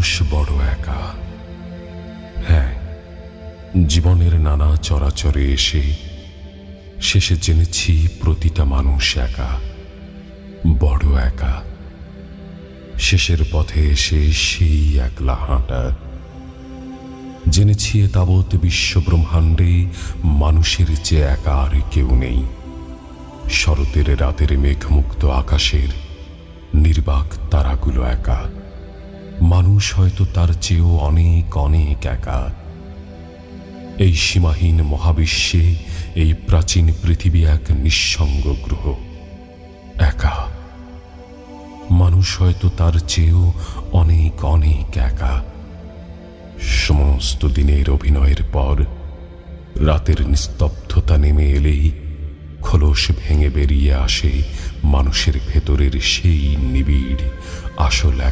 মানুষ বড় একা। হ্যাঁ, জীবনের নানা চরাচরে এসে শেষে জেনেছি প্রতিটা মানুষ একা, বড় একা। শেষের পথে এসে সেই একলা হাঁটা। জেনেছি এ তাবৎ বিশ্বব্রহ্মাণ্ডে মানুষের চেয়ে একা আর কেউ নেই। শরতের রাতের মেঘমুক্ত আকাশের নির্বাক তারাগুলো একা। মানুষ হয়তো তার চেয়েও অনেক অনেক একা। এই সীমাহীন মহাবিশ্বে এই প্রাচীন পৃথিবী এক নিঃসঙ্গ গ্রহ, একা। মানুষ হয়তো তার চেয়েও অনেক অনেক একা। সমস্ত দিনের অভিনয়ের পর রাতের নিস্তব্ধতা নেমে এলেই খোলস ভেঙে বেরিয়ে আসে মানুষের ভেতরের সেই নিবিড় আসল একা